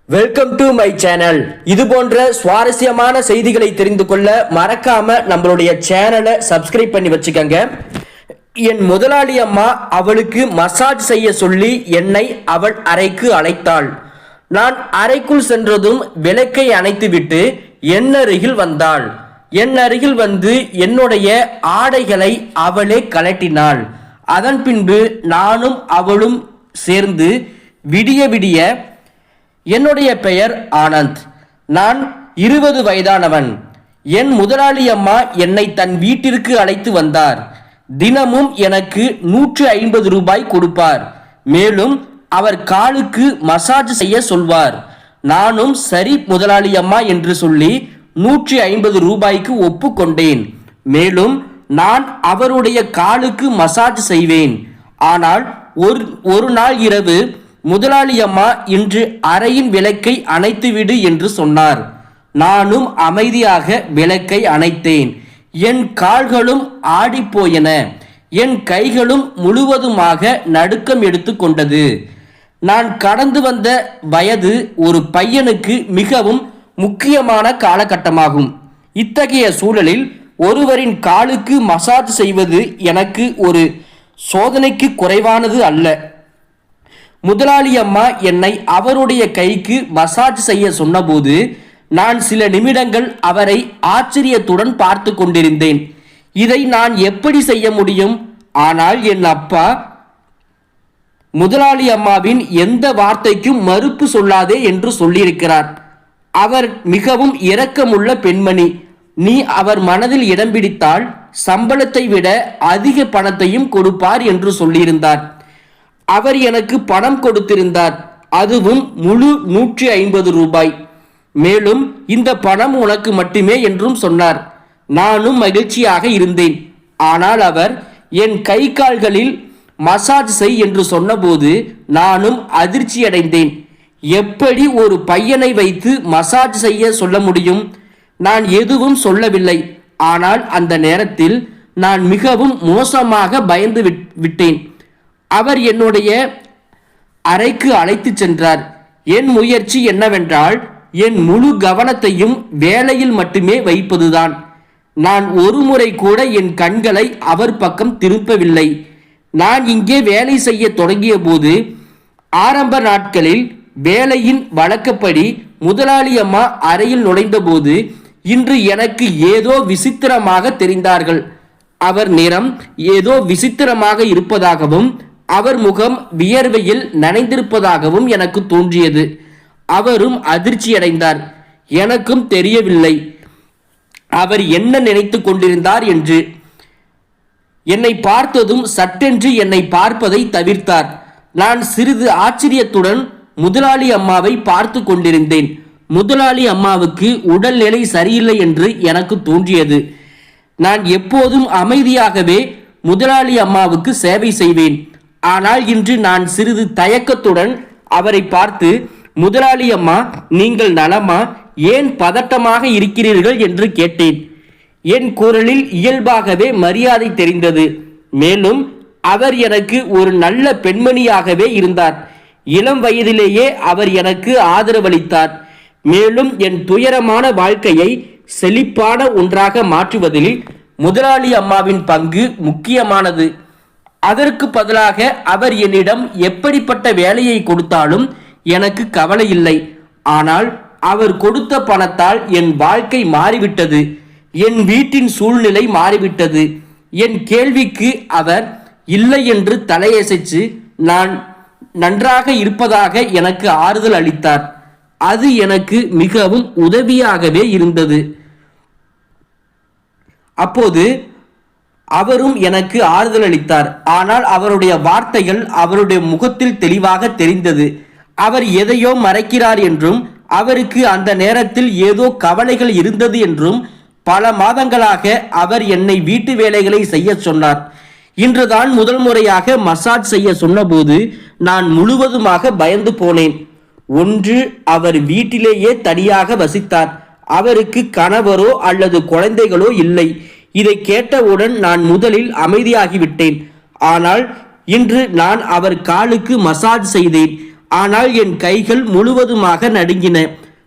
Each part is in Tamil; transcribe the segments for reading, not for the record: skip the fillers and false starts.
Welcome to my channel. இது போன்ற சுவாரஸ்யமான செய்திகளை தெரிந்து கொள்ள மறக்காம நம்மளுடைய சேனலை சப்ஸ்கிரைப் பண்ணி வச்சுக்கோங்க. என் முதலாளி அம்மா அவளுக்கு மசாஜ் செய்ய சொல்லி என்னை அவள் அறைக்கு அழைத்தாள். நான் அறைக்குள் சென்றதும் விளக்கை அணைத்துவிட்டு என் அருகில் வந்தாள். என் அருகில் வந்து என்னுடைய ஆடைகளை அவளே கலட்டினாள். அதன் பின்பு நானும் அவளும் சேர்ந்து விடிய விடிய என்னுடைய பெயர் ஆனந்த். நான் 20 வயதானவன். என் முதலாளி அம்மா என்னை தன் வீட்டிற்கு அழைத்து வந்தார். தினமும் எனக்கு 150 ரூபாய் கொடுப்பார். மேலும் அவர் காலுக்கு மசாஜ் செய்ய சொல்வார். நானும் சரி முதலாளி அம்மா என்று சொல்லி 150 ரூபாய்க்கு ஒப்புக்கொண்டேன். மேலும் நான் அவருடைய காலுக்கு மசாஜ் செய்வேன். ஆனால் ஒரு நாள் இரவு முதலாளி அம்மா இன்று அறையின் விளக்கை அணைத்துவிடு என்று சொன்னார். நானும் அமைதியாக விளக்கை அணைத்தேன். என் கால்களும் ஆடிப்போயன. என் கைகளும் முழுவதுமாக நடுக்கம் எடுத்து கொண்டது. நான் கடந்து வந்த வயது ஒரு பையனுக்கு மிகவும் முக்கியமான காலகட்டமாகும். இத்தகைய சூழலில் ஒருவரின் காலுக்கு மசாஜ் செய்வது எனக்கு ஒரு சோதனைக்கு குறைவானது அல்ல. முதலாளி அம்மா என்னை அவருடைய கைக்கு மசாஜ் செய்ய சொன்னபோது நான் சில நிமிடங்கள் அவரை ஆச்சரியத்துடன் பார்த்து கொண்டிருந்தேன். இதை நான் எப்படி செய்ய முடியும்? ஆனால் என் அப்பா முதலாளி அம்மாவின் எந்த வார்த்தைக்கும் மறுப்பு சொல்லாதே என்று சொல்லியிருக்கிறார். அவர் மிகவும் இரக்கமுள்ள பெண்மணி. நீ அவர் மனதில் இடம் பிடித்தால் சம்பளத்தை விட அதிக பணத்தையும் கொடுப்பார் என்று சொல்லியிருந்தார். அவர் எனக்கு பணம் கொடுத்திருந்தார். அதுவும் முழு 150 ரூபாய். மேலும் இந்த பணம் உனக்கு மட்டுமே என்றும் சொன்னார். நானும் மகிழ்ச்சியாக இருந்தேன். ஆனால் அவர் என் கை கால்களில் மசாஜ் செய் என்று சொன்னபோது நானும் அதிர்ச்சியடைந்தேன். எப்படி ஒரு பையனை வைத்து மசாஜ் செய்ய சொல்ல முடியும்? நான் எதுவும் சொல்லவில்லை. ஆனால் அந்த நேரத்தில் நான் மிகவும் மோசமாக பயந்து விட்டேன். அவர் என்னுடைய அறைக்கு அழைத்து சென்றார். என் முயற்சி என்னவென்றால் என் முழு கவனத்தையும் வேலையில் மட்டுமே வைப்பதுதான். நான் ஒரு முறை கூட என் கண்களை அவர் பக்கம் திருப்பவில்லை. நான் இங்கே வேலை செய்ய தொடங்கிய போது ஆரம்ப நாட்களில் வேலையின் வழக்கப்படி முதலாளி அம்மா அறையில் நுழைந்த போது இன்று எனக்கு ஏதோ விசித்திரமாக தெரிந்தார்கள். அவர் நிறம் ஏதோ விசித்திரமாக இருப்பதாகவும் அவர் முகம் வியர்வையில் நனைந்திருப்பதாகவும் எனக்கு தோன்றியது. அவரும் அதிர்ச்சியடைந்தார். எனக்கும் தெரியவில்லை அவர் என்ன நினைத்து கொண்டிருந்தார் என்று. என்னை பார்த்ததும் சட்டென்று என்னை பார்ப்பதை தவிர்த்தார். நான் சிறிது ஆச்சரியத்துடன் முதலாளி அம்மாவை பார்த்து கொண்டிருந்தேன். முதலாளி அம்மாவுக்கு உடல்நிலை சரியில்லை என்று எனக்கு தோன்றியது. நான் எப்போதும் அமைதியாகவே முதலாளி அம்மாவுக்கு சேவை செய்வேன். ஆனால் இன்று நான் சிறிது தயக்கத்துடன் அவரை பார்த்து, முதலாளி அம்மா, நீங்கள் நலமா? ஏன் பதட்டமாக இருக்கிறீர்கள் என்று கேட்டேன். என் குரலில் இயல்பாகவே மரியாதை தெரிந்தது. மேலும் அவர் எனக்கு ஒரு நல்ல பெண்மணியாகவே இருந்தார். இளம் வயதிலேயே அவர் எனக்கு ஆதரவளித்தார். மேலும் என் துயரமான வாழ்க்கையை செழிப்பான ஒன்றாக மாற்றுவதில் முதலாளி அம்மாவின் பங்கு முக்கியமானது. அதற்கு பதிலாக அவர் என்னிடம் எப்படிப்பட்ட வேலையை கொடுத்தாலும் எனக்கு கவலை இல்லை. ஆனால் அவர் கொடுத்த பணத்தால் என் வாழ்க்கை மாறிவிட்டது. என் வீட்டின் சூழ்நிலை மாறிவிட்டது. என் கேள்விக்கு அவர் இல்லை என்று தலையசைச்சு நான் நன்றாக இருப்பதாக எனக்கு ஆறுதல் அளித்தார். அது எனக்கு மிகவும் உதவியாகவே இருந்தது. அப்போது அவரும் எனக்கு ஆறுதல் அளித்தார். ஆனால் அவருடைய வார்த்தைகள் அவருடைய முகத்தில் தெளிவாக தெரிந்தது. அவர் எதையோ மறைக்கிறார் என்றும் அவருக்கு அந்த நேரத்தில் ஏதோ கவலைகள் இருந்தது என்றும். பல மாதங்களாக அவர் என்னை வீட்டு வேலைகளை செய்ய சொன்னார். இன்றுதான் முதல் முறையாக மசாஜ் செய்ய சொன்னபோது நான் முழுவதுமாக பயந்து போனேன். ஒன்று, அவர் வீட்டிலேயே தனியாக வசித்தார். அவருக்கு கணவரோ அல்லது குழந்தைகளோ இல்லை. இதை கேட்டவுடன் நான் முதலில் அமைதியாகிவிட்டேன். ஆனால் இன்று நான் அவர் காலுக்கு மசாஜ் செய்தேன். ஆனால் என் கைகள் முழுவதுமாக நடுங்கின.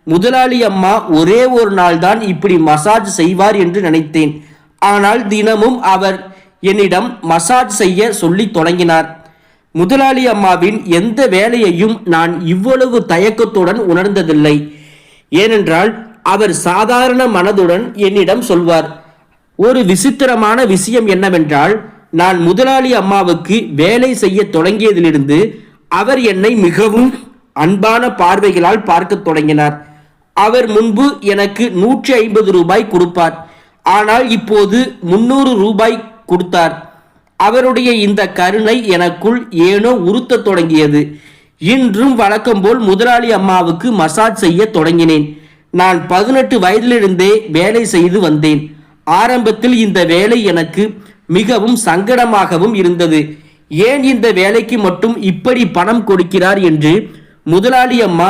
முதலாளி அம்மா ஒரே ஒரு நாள் தான் இப்படி மசாஜ் செய்வார் என்று நினைத்தேன். ஆனால் தினமும் அவர் என்னிடம் மசாஜ் செய்ய சொல்லி தொடங்கினார். முதலாளி அம்மாவின் எந்த வேலையையும் நான் இவ்வளவு தயக்கத்துடன் உணர்ந்ததில்லை. ஏனென்றால் அவர் சாதாரண மனதுடன் என்னிடம் சொல்வார். ஒரு விசித்திரமான விஷயம் என்னவென்றால், நான் முதலாளி அம்மாவுக்கு வேலை செய்ய தொடங்கியதிலிருந்து அவர் என்னை மிகவும் அன்பான பார்வைகளால் பார்க்க தொடங்கினார். அவர் முன்பு எனக்கு 150 ரூபாய் கொடுப்பார். ஆனால் இப்போது 300 ரூபாய் கொடுத்தார். அவருடைய இந்த கருணை எனக்குள் ஏனோ உறுத்த தொடங்கியது. இன்றும் வழக்கம் போல் முதலாளி அம்மாவுக்கு மசாஜ் செய்ய தொடங்கினேன். நான் 18 வயதிலிருந்தே வேலை செய்து வந்தேன். ஆரம்பத்தில் இந்த வேலை எனக்கு மிகவும் சங்கடமாகவும் இருந்தது. ஏன் இந்த வேலைக்கு மட்டும் இப்படி பணம் கொடுக்கிறார் என்று முதலாளி அம்மா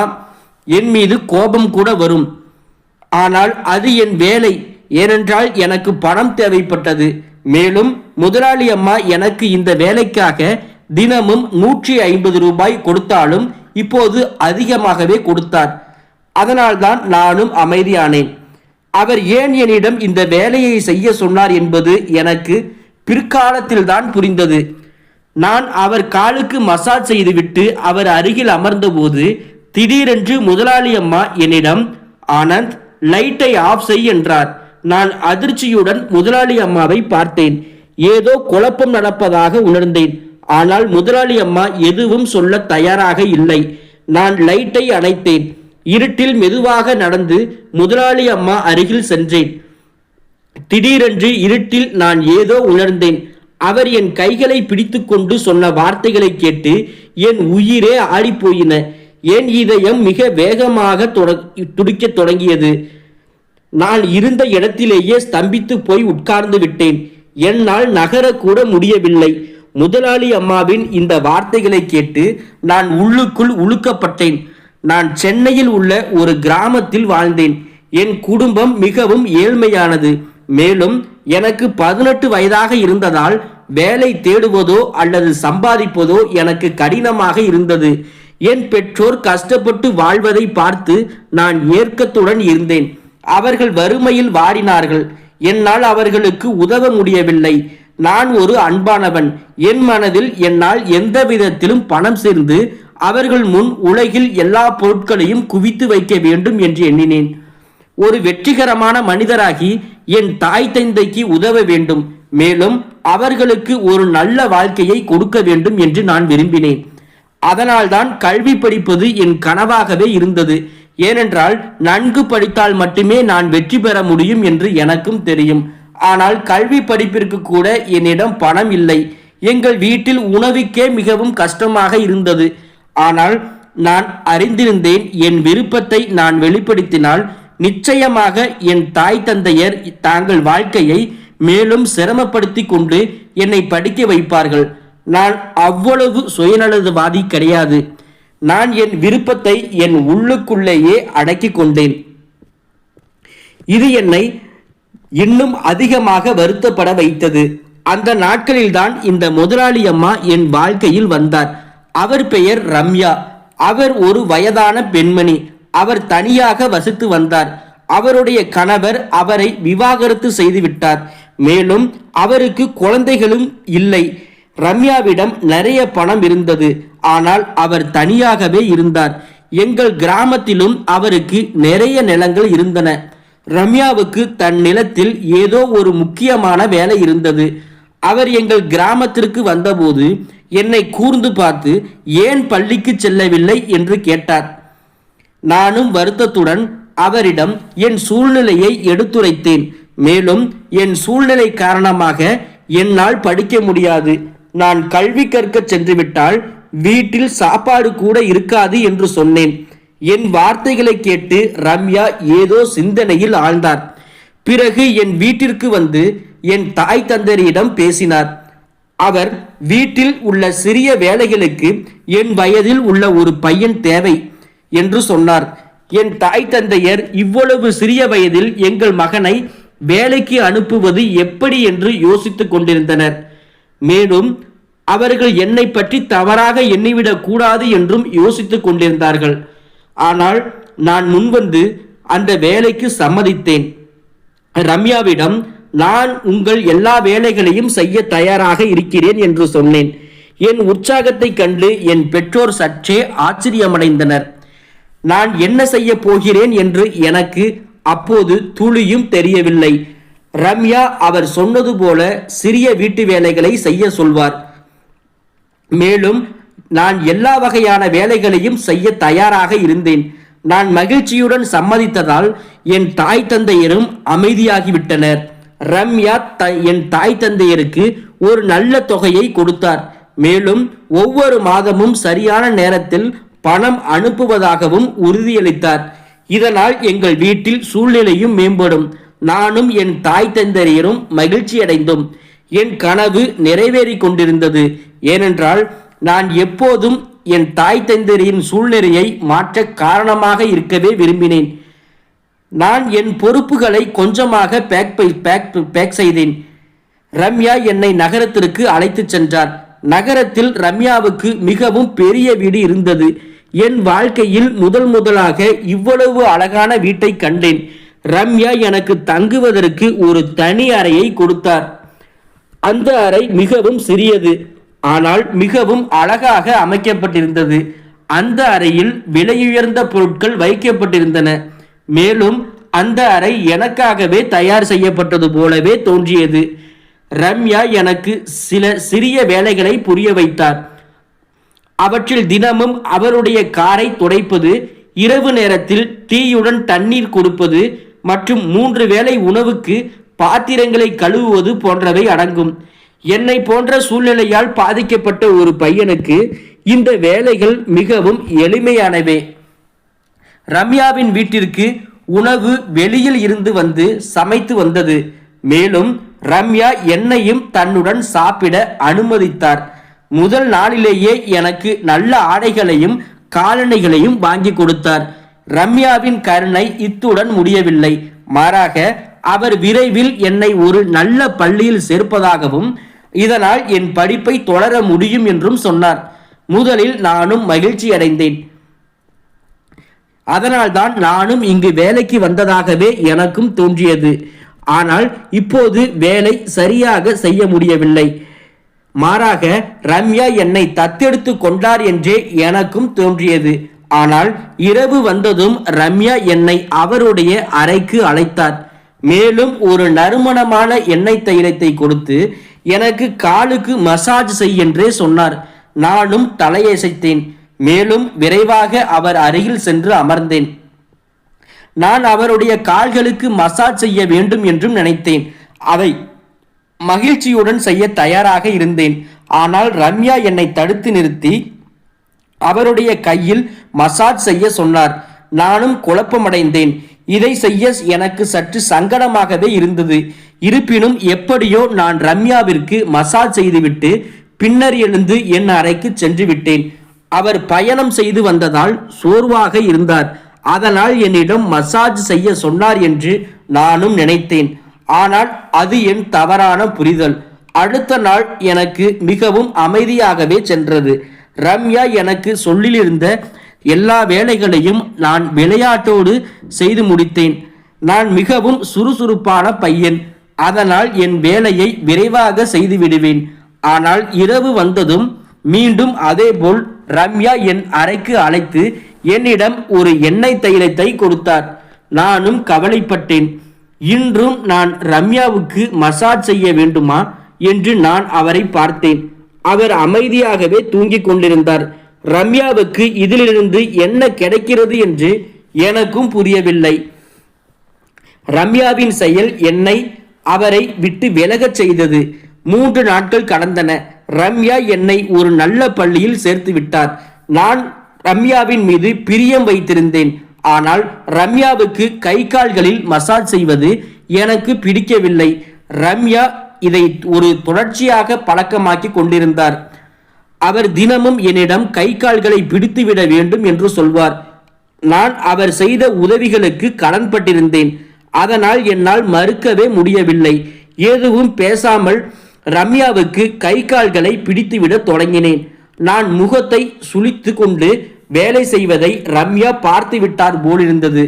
என் மீது கோபம் கூட வரும். ஆனால் அது என் வேலை. ஏனென்றால் எனக்கு பணம் தேவைப்பட்டது. மேலும் முதலாளி அம்மா எனக்கு இந்த வேலைக்காக தினமும் 150 ரூபாய் கொடுத்தாலும் இப்போது அதிகமாகவே கொடுத்தார். அதனால்தான் நானும் அமைதியானேன். அவர் ஏன் என்னிடம் இந்த வேலையை செய்ய சொன்னார் என்பது எனக்கு பிற்காலத்தில் தான் புரிந்தது. நான் அவர் காலுக்கு மசாஜ் செய்துவிட்டு அவர் அருகில் அமர்ந்தபோது திடீரென்று முதலாளி அம்மா என்னிடம், ஆனந்த், லைட்டை ஆஃப் செய் என்றார். நான் அதிர்ச்சியுடன் முதலாளி அம்மாவை பார்த்தேன். ஏதோ குழப்பம் நடப்பதாக உணர்ந்தேன். ஆனால் முதலாளி அம்மா எதுவும் சொல்ல தயாராக இல்லை. நான் லைட்டை அணைத்தேன். இருட்டில் மெதுவாக நடந்து முதலாளி அம்மா அருகில் சென்றேன். திடீரென்று இருட்டில் நான் ஏதோ உணர்ந்தேன். அவர் என் கைகளை பிடித்து கொண்டு சொன்ன வார்த்தைகளை கேட்டு என் உயிரே ஆடிப்போயின. என் இதயம் மிக வேகமாக துடிக்க தொடங்கியது. நான் இருந்த இடத்திலேயே ஸ்தம்பித்து போய் உட்கார்ந்து விட்டேன். என்னால் நகரக்கூட முடியவில்லை. முதலாளி அம்மாவின் இந்த வார்த்தைகளை கேட்டு நான் உள்ளுக்குள் உழுக்கப்பட்டேன். நான் சென்னையில் உள்ள ஒரு கிராமத்தில் வாழ்ந்தேன். என் குடும்பம் மிகவும் ஏழ்மையானது. மேலும் எனக்கு 18 வயதாக இருந்ததால் வேலை தேடுவதோ அல்லது சம்பாதிப்பதோ எனக்கு கடினமாக இருந்தது. என் பெற்றோர் கஷ்டப்பட்டு வாழ்வதை பார்த்து நான் ஏக்கத்துடன் இருந்தேன். அவர்கள் வறுமையில் வாடினார்கள். என்னால் அவர்களுக்கு உதவ முடியவில்லை. நான் ஒரு அன்பானவன். என் மனதில் என்னால் எந்த விதத்திலும் பணம் சேர்ந்து அவர்கள் முன் உலகில் எல்லா பொருட்களையும் குவித்து வைக்க வேண்டும் என்று எண்ணினேன். ஒரு வெற்றிகரமான மனிதராகி என் தாய் தந்தைக்கு உதவ வேண்டும். மேலும் அவர்களுக்கு ஒரு நல்ல வாழ்க்கையை கொடுக்க வேண்டும் என்று நான் விரும்பினேன். அதனால்தான் கல்வி படிப்பது என் கனவாகவே இருந்தது. ஏனென்றால் நன்கு படித்தால் மட்டுமே நான் வெற்றி பெற முடியும் என்று எனக்கும் தெரியும். ஆனால் கல்வி படிப்பிற்கு கூட என்னிடம் பணம் இல்லை. எங்கள் வீட்டில் உணவுக்கே மிகவும் கஷ்டமாக இருந்தது. ஆனால் நான் அறிந்திருந்தேன், என் விருப்பத்தை நான் வெளிப்படுத்தினால் நிச்சயமாக என் தாய் தந்தையர் தாங்கள் வாழ்க்கையை மேலும் சிரமப்படுத்தி கொண்டு என்னை படிக்க வைப்பார்கள். நான் அவ்வளவு சுயநலவாதி கிடையாது. நான் என் விருப்பத்தை என் உள்ளுக்குள்ளேயே அடக்கி கொண்டேன். இது என்னை இன்னும் அதிகமாக வருத்தப்பட வைத்தது. அந்த நாட்களில்தான் இந்த முதலாளி அம்மா என் வாழ்க்கையில் வந்தார். அவர் பெயர் ரம்யா. அவர் ஒரு வயதான பெண்மணி. அவர் தனியாக வசித்து வந்தார். அவருடைய கணவர் அவரை விவாகரத்து செய்து விட்டார். மேலும் அவருக்கு குழந்தைகளும் இல்லை. ரம்யாவிடம் நிறைய பணம் இருந்தது. ஆனால் அவர் தனியாகவே இருந்தார். எங்கள் கிராமத்திலும் அவருக்கு நிறைய நிலங்கள் இருந்தன. ரம்யாவுக்கு தன் நிலத்தில் ஏதோ ஒரு முக்கியமான வேலை இருந்தது. அவர் எங்கள் கிராமத்திற்கு வந்தபோது என்னை கூர்ந்து பார்த்து ஏன் பள்ளிக்கு செல்லவில்லை என்று கேட்டார். நானும் வருத்தத்துடன் அவரிடம் என் சூழ்நிலையை எடுத்துரைத்தேன். மேலும் என் சூழ்நிலை காரணமாக என்னால் படிக்க முடியாது. நான் கல்வி கற்க சென்றுவிட்டால் வீட்டில் சாப்பாடு கூட இருக்காது என்று சொன்னேன். என் வார்த்தைகளை கேட்டு ரம்யா ஏதோ சிந்தனையில் ஆழ்ந்தார். பிறகு என் வீட்டிற்கு வந்து என் தாய் தந்தையரிடம் பேசினார். அவர் வீட்டில் உள்ள சிறிய வேலைகளுக்கு என் வயதில் உள்ள ஒரு பையன் தேவை என்று சொன்னார். என் தாய் தந்தையர் இவ்வளவு சிறிய வயதில் எங்கள் மகனை வேலைக்கு அனுப்புவது எப்படி என்று யோசித்துக் கொண்டிருந்தனர். மேலும் அவர்கள் என்னை பற்றி தவறாக எண்ணிவிடக் கூடாது என்றும் யோசித்துக் கொண்டிருந்தார்கள். ஆனால் நான் முன்வந்து அந்த வேலைக்கு சம்மதித்தேன். ரம்யாவிடம் நான் உங்கள் எல்லா வேலைகளையும் செய்ய தயாராக இருக்கிறேன் என்று சொன்னேன். என் உற்சாகத்தை கண்டு என் பெற்றோர் சற்றே ஆச்சரியமடைந்தனர். நான் என்ன செய்ய போகிறேன் என்று எனக்கு அப்போது துளியும் தெரியவில்லை. ரம்யா அவர் சொன்னது போல சிறிய வீட்டு வேலைகளை செய்ய சொல்வார். மேலும் நான் எல்லா வகையான வேலைகளையும் செய்ய தயாராக இருந்தேன். நான் மகிழ்ச்சியுடன் சம்மதித்ததால் என் தாய் தந்தையரும் அமைதியாகிவிட்டனர். ரம்யா என் தாய் தந்தையருக்கு ஒரு நல்ல தொகையை கொடுத்தார். மேலும் ஒவ்வொரு மாதமும் சரியான நேரத்தில் பணம் அனுப்புவதாகவும் உறுதியளித்தார். இதனால் எங்கள் வீட்டில் சூழ்நிலையும் மேம்படும். நானும் என் தாய் தந்தையரும் மகிழ்ச்சி அடைந்தோம். என் கனவு நிறைவேறிக் கொண்டிருந்தது. ஏனென்றால் நான் எப்போதும் என் தாய் தந்தையரின் சூழ்நிலையை மாற்ற காரணமாக இருக்கவே விரும்பினேன். நான் என் பொறுப்புகளை கொஞ்சமாக பேக் செய்தேன். ரம்யா என்னை நகரத்திற்கு அழைத்து சென்றார். நகரத்தில் ரம்யாவுக்கு மிகவும் பெரிய வீடு இருந்தது. என் வாழ்க்கையில் முதலாக இவ்வளவு அழகான வீட்டை கண்டேன். ரம்யா எனக்கு தங்குவதற்கு ஒரு தனி அறையை கொடுத்தார். அந்த அறை மிகவும் சிறியது, ஆனால் மிகவும் அழகாக அமைக்கப்பட்டிருந்தது. அந்த அறையில் விலையுயர்ந்த பொருட்கள் வைக்கப்பட்டிருந்தன. மேலும் அந்த அறை எனக்காகவே தயார் செய்யப்பட்டது போலவே தோன்றியது. ரம்யா எனக்கு சில சிறிய வேலைகளை புரிய வைத்தார். அவற்றில் தினமும் அவருடைய காரை துடைப்பது, இரவு நேரத்தில் டீயுடன் தண்ணீர் கொடுப்பது மற்றும் 3 வேளை உணவுக்கு பாத்திரங்களை கழுவுவது போன்றவை அடங்கும். என்னை போன்ற சூழ்நிலையால் பாதிக்கப்பட்ட ஒரு பையனுக்கு இந்த வேலைகள் மிகவும் எளிமையானவை. ரம்யாவின் வீட்டிற்கு உணவு வெளியில் இருந்து வந்து சமைத்து வந்தது. மேலும் ரம்யா என்னையும் தன்னுடன் சாப்பிட அனுமதித்தார். முதல் நாளிலேயே எனக்கு நல்ல ஆடைகளையும் காலணிகளையும் வாங்கி கொடுத்தார். ரம்யாவின் கருணை இத்துடன் முடியவில்லை. மாறாக அவர் விரைவில் என்னை ஒரு நல்ல பள்ளியில் சேர்ப்பதாகவும் இதனால் என் படிப்பை தொடர முடியும் என்றும் சொன்னார். முதலில் நானும் மகிழ்ச்சி அடைந்தேன். அதனால்தான் நானும் இங்கு வேலைக்கு வந்ததாகவே எனக்கும் தோன்றியது. ஆனால் இப்போது வேலை சரியாக செய்ய முடியவில்லை. மாறாக ரம்யா என்னை தத்தெடுத்து கொண்டார் என்றே எனக்கும் தோன்றியது. ஆனால் இரவு வந்ததும் ரம்யா என்னை அவருடைய அறைக்கு அழைத்தார். மேலும் ஒரு நறுமணமான எண்ணெய் தைலத்தை கொடுத்து எனக்கு காலுக்கு மசாஜ் செய் என்றே சொன்னார். நானும் தலையசைத்தேன். மேலும் விரைவாக அவர் அருகில் சென்று அமர்ந்தேன். நான் அவருடைய கால்களுக்கு மசாஜ் செய்ய வேண்டும் என்றும் நினைத்தேன். அதை மகிழ்ச்சியுடன் செய்ய தயாராக இருந்தேன். ஆனால் ரம்யா என்னை தடுத்து நிறுத்தி அவருடைய கையில் மசாஜ் செய்ய சொன்னார். நானும் குழப்பமடைந்தேன். இதை செய்ய எனக்கு சற்று சங்கடமாகவே இருந்தது. இருப்பினும் எப்படியோ நான் ரம்யாவிற்கு மசாஜ் செய்துவிட்டு பின்னர் எழுந்து என் அறைக்கு சென்று விட்டேன். அவர் பயணம் செய்து வந்ததால் சோர்வாக இருந்தார். அதனால் என்னிடம் மசாஜ் செய்ய சொன்னார் என்று நானும் நினைத்தேன். ஆனால் அது என் தவறான புரிதல். அடுத்த நாள் எனக்கு மிகவும் அமைதியாகவே சென்றது. ரம்யா எனக்கு சொல்லியிருந்த எல்லா வேலைகளையும் நான் விளையாட்டோடு செய்து முடித்தேன். நான் மிகவும் சுறுசுறுப்பான பையன். அதனால் என் வேலையை விரைவாக செய்து விடுவேன். ஆனால் இரவு வந்ததும் மீண்டும் அதேபோல் ரம்யா என் அறைக்கு அழைத்து என்னிடம் ஒரு எண்ணெய் தைலத்தை கொடுத்தார். நானும் கவலைப்பட்டேன். இன்றும் நான் ரம்யாவுக்கு மசாஜ் செய்ய வேண்டுமா என்று நான் அவரை பார்த்தேன். அவர் அமைதியாகவே தூங்கிக் கொண்டிருந்தார். ரம்யாவுக்கு இதிலிருந்து என்ன கிடைக்கிறது என்று எனக்கும் புரியவில்லை. ரம்யாவின் செயல் என்னை அவரை விட்டு விலகச் செய்தது. 3 நாட்கள் கடந்தன. ரம்யா என்னை ஒரு நல்ல பள்ளியில் சேர்த்து விட்டார். நான் ரம்யாவின் மீது பிரியம் வைத்திருந்தேன். ஆனால் ரம்யாவுக்கு கை கால்களில் மசாஜ் செய்வது எனக்கு பிடிக்கவில்லை. ரம்யா இதை ஒரு தொடர்ச்சியாக பழக்கமாக்கி கொண்டிருந்தார். அவர் தினமும் என்னிடம் கை கால்களை பிடித்துவிட வேண்டும் என்று சொல்வார். நான் அவர் செய்த உதவிகளுக்கு கடன்பட்டிருந்தேன். அதனால் என்னால் மறுக்கவே முடியவில்லை. எதுவும் பேசாமல் ரம்யாவுக்கு கை கால்களை பிடித்துவிட தொடங்கினேன். நான் முகத்தை சுளித்து கொண்டு வேலை செய்வதை ரம்யா பார்த்து விட்டார் போலிருந்தது.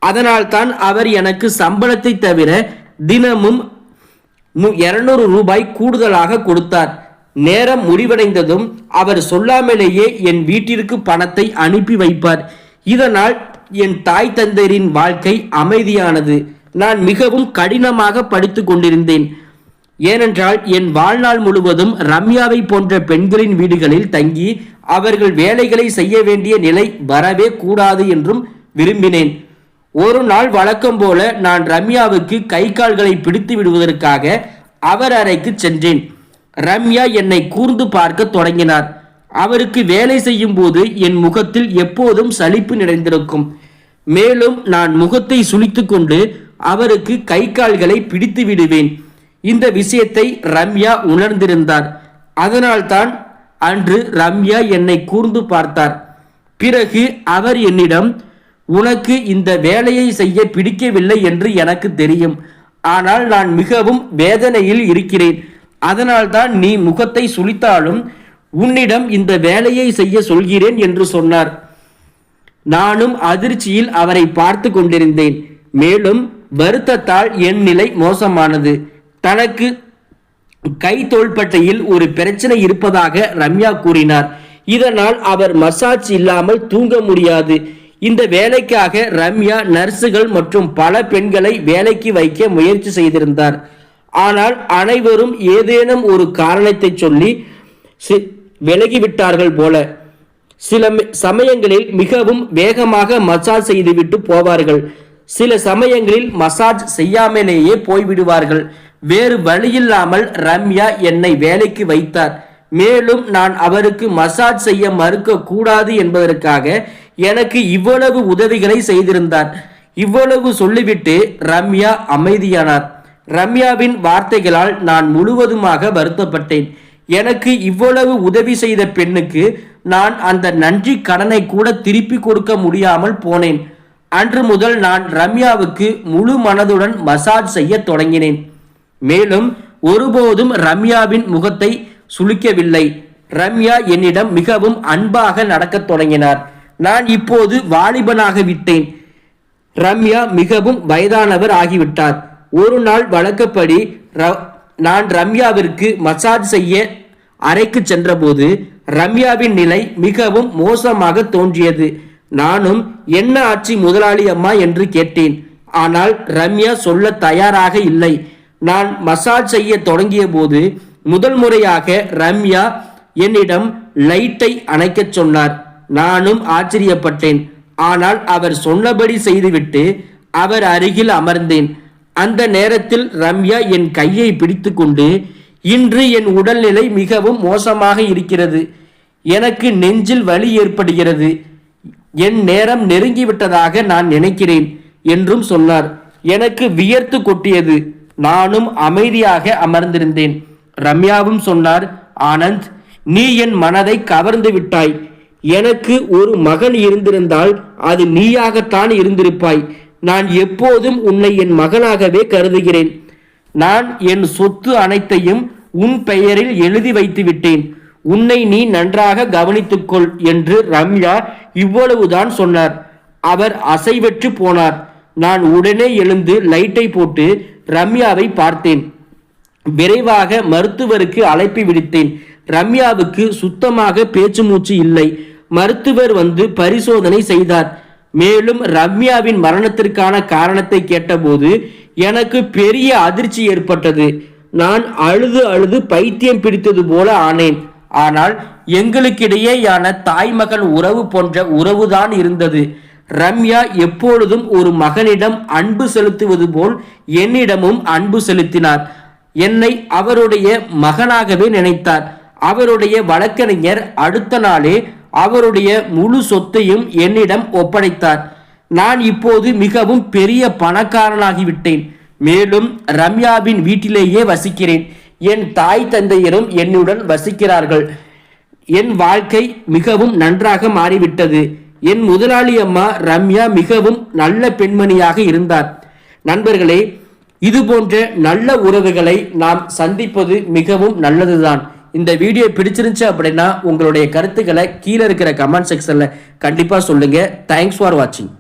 அதனால்தான் அவர் எனக்கு சம்பளத்தை தவிர தினமும் 200 ரூபாய் கூடுதலாக கொடுத்தார். நேரம் முடிவடைந்ததும் அவர் சொல்லாமலேயே என் வீட்டிற்கு பணத்தை அனுப்பி வைப்பார். இதனால் என் தாய் தந்தையரின் வாழ்க்கை அமைதியானது. நான் மிகவும் கடினமாக படித்து கொண்டிருந்தேன். ஏனென்றால் என் வாழ்நாள் முழுவதும் ரம்யாவை போன்ற பெண்களின் வீடுகளில் தங்கி அவர்கள் வேலைகளை செய்ய வேண்டிய நிலை வரவே கூடாது என்றும் விரும்பினேன். ஒரு நாள் வழக்கம் போல நான் ரம்யாவுக்கு கை கால்களை பிடித்து விடுவதற்காக அவர் அறைக்கு சென்றேன். ரம்யா என்னை கூர்ந்து பார்க்க தொடங்கினார். அவருக்கு வேலை செய்யும் போது என் முகத்தில் எப்போதும் சலிப்பு நிறைந்திருக்கும். மேலும் நான் முகத்தை சுளித்து கொண்டு அவருக்கு கை கால்களை பிடித்து விடுவேன். இந்த விஷயத்தை ரம்யா உணர்ந்திருந்தார். அதனால்தான் அன்று ரம்யா என்னை கூர்ந்து பார்த்தார். பிறகு அவர் என்னிடம், உனக்கு இந்த வேலையை செய்ய பிடிக்கவில்லை என்று எனக்கு தெரியும். ஆனால் நான் மிகவும் வேதனையில் இருக்கிறேன். அதனால்தான் நீ முகத்தை சுளித்தாலும் உன்னிடம் இந்த வேலையை செய்ய சொல்கிறேன் என்று சொன்னார். நானும் அதிர்ச்சியில் அவரை பார்த்து கொண்டிருந்தேன். மேலும் வருத்தத்தால் என் நிலை மோசமானது. தனக்கு கை தோள்பட்டையில் ஒரு பிரச்சனை இருப்பதாக ரம்யா கூறினார். இதனால் அவர் மசாஜ் இல்லாமல் தூங்க முடியாது. இந்த வேலைக்காக ரம்யா நர்சுகள் மற்றும் பல பெண்களை வேலைக்கு வைக்க முயற்சி செய்திருந்தார். ஆனால் அனைவரும் ஏதேனும் ஒரு காரணத்தை சொல்லி விலகிவிட்டார்கள் போல. சில சமயங்களில் மிகவும் வேகமாக மசாஜ் செய்துவிட்டு போவார்கள். சில சமயங்களில் மசாஜ் செய்யாமலேயே போய்விடுவார்கள். வேறு வழியில்லாமல் ரம்யா என்னை வேலைக்கு வைத்தார். மேலும் நான் அவருக்கு மசாஜ் செய்ய மறுக்க கூடாது என்பதற்காக எனக்கு இவ்வளவு உதவிகளை செய்திருந்தார். இவ்வளவு சொல்லிவிட்டு ரம்யா அமைதியானார். ரம்யாவின் வார்த்தைகளால் நான் முழுவதுமாக வருத்தப்பட்டேன். எனக்கு இவ்வளவு உதவி செய்த பெண்ணுக்கு நான் அந்த நன்றி கடனை கூட திருப்பி கொடுக்க முடியாமல் போனேன். அன்று முதல் நான் ரம்யாவுக்கு முழு மனதுடன் மசாஜ் செய்ய தொடங்கினேன். மேலும் ஒருபோதும் ரம்யாவின் முகத்தை சுளிக்கவில்லை. ரம்யா என்னிடம் மிகவும் அன்பாக நடக்கத் தொடங்கினார். நான் இப்போது வாலிபனாக விட்டேன். ரம்யா மிகவும் வயதானவர் ஆகிவிட்டார். ஒரு நாள் வழக்கப்படி நான் ரம்யாவிற்கு மசாஜ் செய்ய அறைக்கு சென்றபோது ரம்யாவின் நிலை மிகவும் மோசமாக தோன்றியது. நானும், என்ன ஆட்சி முதலாளி அம்மா என்று கேட்டேன். ஆனால் ரம்யா சொல்ல தயாராக இல்லை. நான் மசாஜ் செய்ய தொடங்கிய போது முதல் முறையாக ரம்யா என்னிடம் லைட்டை அணைக்கச் சொன்னார். நானும் ஆச்சரியப்பட்டேன். ஆனால் அவர் சொன்னபடி செய்துவிட்டு அவர் அருகில் அமர்ந்தேன். அந்த நேரத்தில் ரம்யா என் கையை பிடித்து கொண்டு, இன்று என் உடல்நிலை மிகவும் மோசமாக இருக்கிறது. எனக்கு நெஞ்சில் வலி ஏற்படுகிறது. என் நேரம் நெருங்கிவிட்டதாக நான் நினைக்கிறேன் என்றும் சொன்னார். எனக்கு வியர்த்து கொட்டியது. நானும் அமைதியாக அமர்ந்திருந்தேன். ரம்யாவும் சொன்னார், ஆனந்த், நீ என் மனதை கவர்ந்து விட்டாய். எனக்கு ஒரு மகன் இருந்திருந்தால் அது நீயாகத்தான் இருந்திருப்பாய். நான் எப்போதும் உன்னை என் மகனாகவே கருதுகிறேன். நான் என் சொத்து அனைத்தையும் உன் பெயரில் எழுதி வைத்து விட்டேன். உன்னை நீ நன்றாக கவனித்துக்கொள் என்று ரம்யா இவ்வளவுதான் சொன்னார். அவர் அசைவற்று போனார். நான் உடனே எழுந்து லைட்டை போட்டு ரம்யாவை பார்த்தேன். விரைவாக மருத்துவருக்கு அழைப்பு விடுத்தேன். ரம்யாவுக்கு சுத்தமாக பேச்சு மூச்சு இல்லை. மருத்துவர் வந்து பரிசோதனை செய்தார். மேலும் ரம்யாவின் மரணத்திற்கான காரணத்தை கேட்டபோது எனக்கு பெரிய அதிர்ச்சி ஏற்பட்டது. நான் அழுது அழுது பைத்தியம் பிடித்தது போல ஆனேன். ஆனால் எங்களுக்கிடையேயான தாய்மகன் உறவு போன்ற உறவுதான் இருந்தது. ரம்யா எப்பொழுதும் ஒரு மகனிடம் அன்பு செலுத்துவது போல் என்னிடமும் அன்பு செலுத்தினார். என்னை அவருடைய மகனாகவே நினைத்தார். அவருடைய வழக்கறிஞர் அடுத்த நாளே அவருடைய முழு சொத்தையும் என்னிடம் ஒப்படைத்தார். நான் இப்போது மிகவும் பெரிய பணக்காரனாகிவிட்டேன். மேலும் ரம்யாவின் வீட்டிலேயே வசிக்கிறேன். என் தாய் தந்தையரும் என்னுடன் வசிக்கிறார்கள். என் வாழ்க்கை மிகவும் நன்றாக மாறிவிட்டது. என் முதலாளி அம்மா ரம்யா மிகவும் நல்ல பெண்மணியாக இருந்தார். நண்பர்களே, இது போன்ற நல்ல உறவுகளை நாம் சந்திப்பது மிகவும் நல்லதுதான். இந்த வீடியோ பிடிச்சிருந்துச்சு அப்படின்னா உங்களுடைய கருத்துக்களை கீழே இருக்கிற கமெண்ட் செக்ஷன்ல கண்டிப்பா சொல்லுங்க. தேங்க்ஸ் ஃபார் வாட்சிங்.